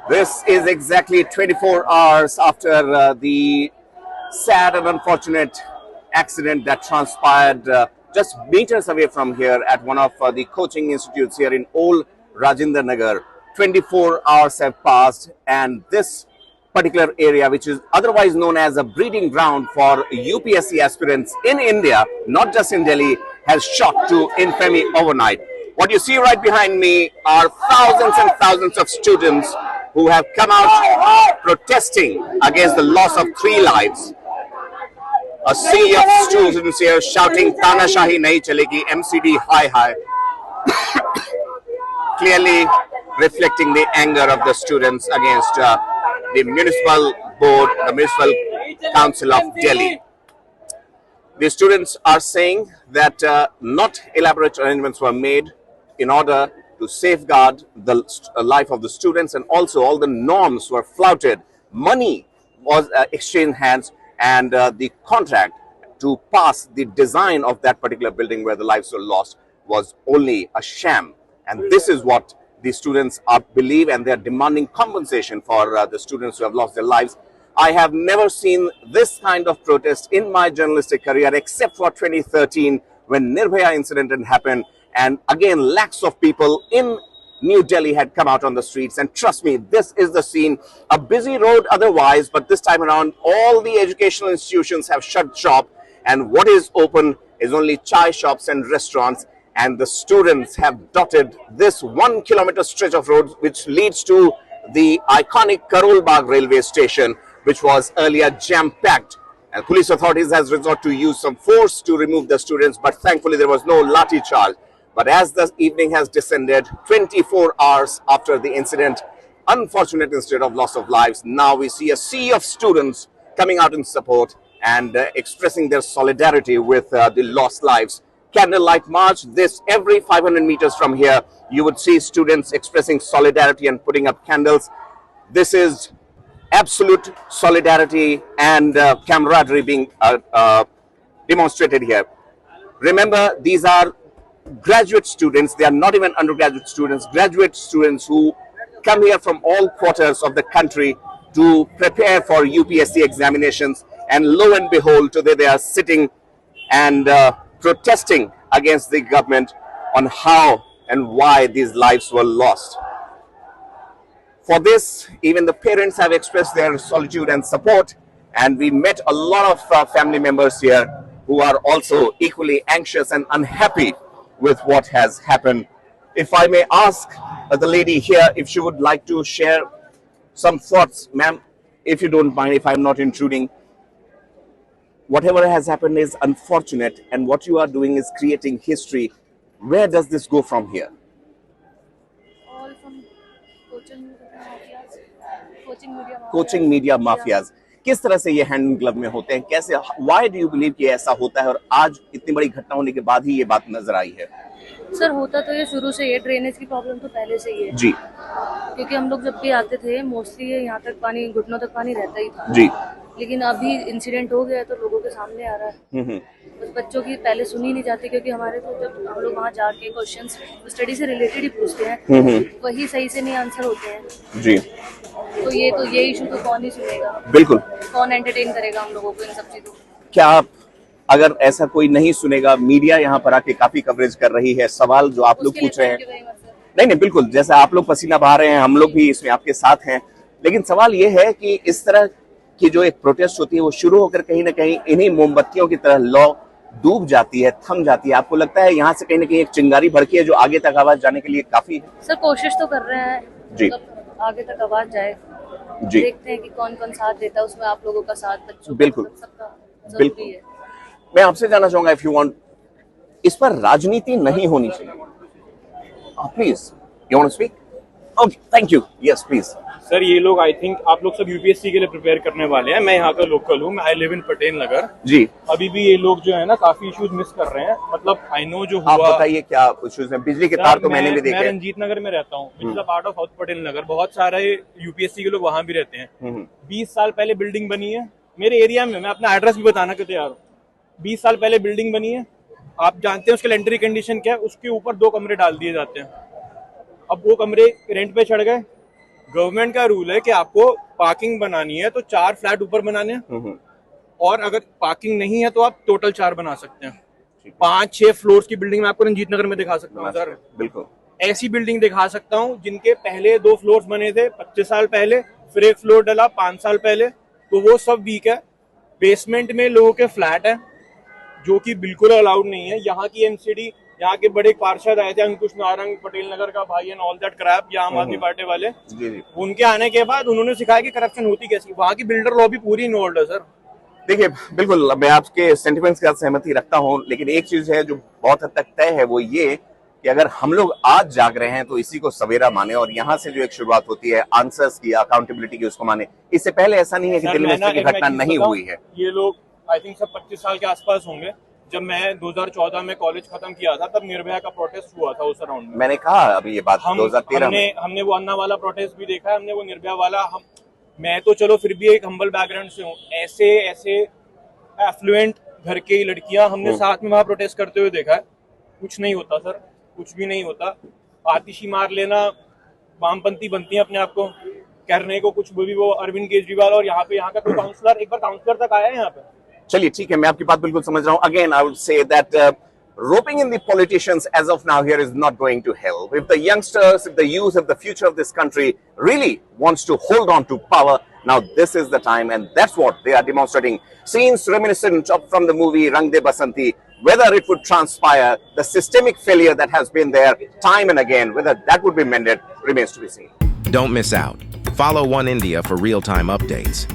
This is exactly 24 hours after the sad and unfortunate accident that transpired just meters away from here at one of the coaching institutes here in Old Rajendra Nagar. 24 hours have passed, and this particular area, which is otherwise known as a breeding ground for UPSC aspirants in India, not just in Delhi, has shocked to infamy overnight. What you see right behind me are thousands and thousands of students who have come out protesting against the loss of 3 lives. A sea of students here shouting "Tanashahi nahi chalegi, MCD hi hi," clearly reflecting the anger of the students against the municipal board, the municipal council of Delhi. The students are saying that not elaborate arrangements were made in order to safeguard the life of the students, and also all the norms were flouted. Money was exchanged hands, and the contract to pass the design of that particular building where the lives were lost was only a sham. And this is what the students believe, and they are demanding compensation for the students who have lost their lives. I have never seen this kind of protest in my journalistic career except for 2013 when Nirbhaya incident happened, and again lakhs of people in New Delhi had come out on the streets. And trust me, this is the scene. A busy road otherwise, but this time around all the educational institutions have shut shop, and what is open is only chai shops and restaurants. And the students have dotted this 1 kilometer stretch of road which leads to the iconic Karol Bagh railway station, which was earlier jam-packed. And police authorities has resorted to use some force to remove the students, but thankfully there was no lathi charge. But as the evening has descended, 24 hours after the incident, unfortunate incident of loss of lives, now we see a sea of students coming out in support and expressing their solidarity with the lost lives. Candlelight march, this every 500 meters from here, you would see students expressing solidarity and putting up candles. This is absolute solidarity and camaraderie being demonstrated here. Remember, these are graduate students. They are not even undergraduate students, graduate students who come here from all quarters of the country to prepare for UPSC examinations. And lo and behold, today they are sitting and protesting against the government on how and why these lives were lost. For this, even the parents have expressed their solitude and support, and we met a lot of family members here who are also equally anxious and unhappy with what has happened. If I may ask the lady here if she would like to share some thoughts, ma'am, if you don't mind, if I'm not intruding. Whatever has happened is unfortunate, and what you are doing is creating history. Where does this go from here? All from coaching media mafias किस तरह से ये hand glove में होते हैं, कैसे, why do you believe कि ऐसा होता है, और आज इतनी बड़ी घटना होने के बाद ही ये बात नजर आई है? सर, होता तो ये शुरू से, ये ड्रेनेज की प्रॉब्लम तो पहले से ही है जी, क्योंकि हम लोग जब भी आते थे मोस्टली यहाँ तक पानी, घुटनों तक पानी रहता ही था जी। लेकिन अभी इंसिडेंट हो गया तो लोगों के सामने आ रहा है। बस बच्चों की पहले सुनी नहीं जाती, क्योंकि हमारे तो जब हम लोग वहाँ जाके क्वेश्चंस स्टडी से रिलेटेड ही पूछते हैं, वही सही से नहीं आंसर होते हैं जी। तो ये इशू तो कौन ही सुनेगा, बिल्कुल, कौन एंटरटेन करेगा हम लोगों को इन सब चीजों। क्या आप, अगर ऐसा कोई नहीं सुनेगा, मीडिया यहाँ पर आके काफी कवरेज कर रही है, सवाल जो आप लोग पूछ रहे हैं, नहीं, बिल्कुल, जैसा आप लोग पसीना बहा रहे हैं, हम लोग भी इसमें आपके साथ हैं, लेकिन सवाल ये है कि इस तरह की जो एक प्रोटेस्ट होती है वो शुरू होकर कहीं ना कहीं इन्हीं मोमबत्तियों की तरह लौ डूब जाती है, थम जाती है। आपको लगता है यहाँ से कहीं ना कहीं एक चिंगारी भड़की है जो आगे तक आवाज जाने के लिए काफी है? सर, कोशिश तो कर रहे हैं जी, मतलब आगे तक आवाज जाए जी। देखते हैं कि कौन कौन साथ देता है उसमें, आप लोगों का साथ, बच्चों बिल्कुल, सबका बिल्कुल। मैं आपसे जानना चाहूंगा, इफ यू वांट, इस पर राजनीति नहीं होनी चाहिए। Please, you want to speak? Okay, thank you, yes please. Sir, ये लोग, आई थिंक आप लोग सब यूपीएससी के लिए प्रिपेयर करने वाले हैं। मैं यहाँ का लोकल हूँ, I live in Patel Nagar जी। अभी भी ये लोग जो है ना काफी इश्यूज मिस कर रहे हैं, मतलब आई नो जो हुआ। आप बताइए क्या इश्यूज हैं? बिजली के तार तो मैंने भी देखे। मैं रंजीत नगर में रहता हूँ, which is a part of south Patel Nagar. बहुत सारे यूपीएससी के लोग वहाँ भी रहते हैं। 20 साल पहले बिल्डिंग बनी है मेरे एरिया में, मैं अपना एड्रेस भी बताना के तैयार हूँ। 20 साल पहले बिल्डिंग बनी है, आप जानते हैं उसके लेंटरी कंडीशन क्या है? उसके ऊपर 2 कमरे डाल दिए जाते हैं। अब वो कमरे रेंट पे चढ़ गए, गवर्नमेंट का रूल है कि आपको पार्किंग बनानी है तो 4 फ्लैट ऊपर बनाने हैं, और अगर पार्किंग नहीं है तो आप टोटल 4 बना सकते हैं। 5-6 फ्लोर्स की बिल्डिंग मैं आपको रंजीत नगर में दिखा सकता हूँ सर। बिल्कुल ऐसी बिल्डिंग दिखा सकता हूँ जिनके पहले 2 फ्लोर्स बने थे 25 साल पहले, फिर 1 फ्लोर डला 5 साल पहले, तो वो सब वीक है। बेसमेंट में लोगों के फ्लैट है जो कि बिल्कुल अलाउड नहीं है। यहाँ की एमसीडी, यहाँ के बड़े पार्षद आए थे, अंकुश नारंग, पटेल नगर का भाई एंड ऑल दैट क्रैप, या आम आदमी पार्टी वाले, जी। उनके आने के बाद उन्होंने सिखाया कि करप्शन होती कैसी। वहाँ की बिल्डर लॉबी पूरी इन्वॉल्व है सर। देखिए बिल्कुल मैं आपके सेंटिमेंट्स के साथ सहमति रखता हूं, लेकिन एक चीज है जो बहुत हद तक तय है, वो ये कि अगर हम लोग आज जाग रहे हैं तो इसी को सवेरा माने, और यहाँ से जो एक शुरुआत होती है आंसर्स की, अकाउंटेबिलिटी की, उसको माने। इससे पहले ऐसा नहीं है कि दिल्ली में इस तरह की घटना नहीं हुई है। ये लोग आई थिंक सब 25 साल के आसपास होंगे। जब मैं 2014 में कॉलेज खत्म किया था तब निर्भया का प्रोटेस्ट हुआ था उस अराउंड में। मैंने कहा अभी ये बात 2013 में हमने वो अन्ना वाला प्रोटेस्ट भी देखा है, हमने वो निर्भया वाला। मैं तो चलो फिर भी एक हम्बल बैकग्राउंड से हूँ, ऐसे एफ्लुएंट घर की लड़कियां हमने साथ में वहां प्रोटेस्ट करते हुए देखा है। कुछ नहीं होता सर, कुछ भी नहीं होता। आतिशी मार लेना, वामपंथी बनती है अपने आप को करने को कुछ भी, वो अरविंद केजरीवाल। और यहाँ का कोई काउंसलर, एक बार काउंसलर तक आया है यहाँ पे। चलिए ठीक है, मैं आपकी बात बिल्कुल समझ रहा हूं। Again I would say that roping in the politicians as of now here is not going to help. If the youngsters, if the youth, if the future of this country really wants to hold on to power, now this is the time, and that's what they are demonstrating. Scenes reminiscent of from the movie Rang De Basanti. Whether it would transpire, the systemic failure that has been there time and again, whether that would be mended remains to be seen. Don't miss out. Follow One India for real-time updates.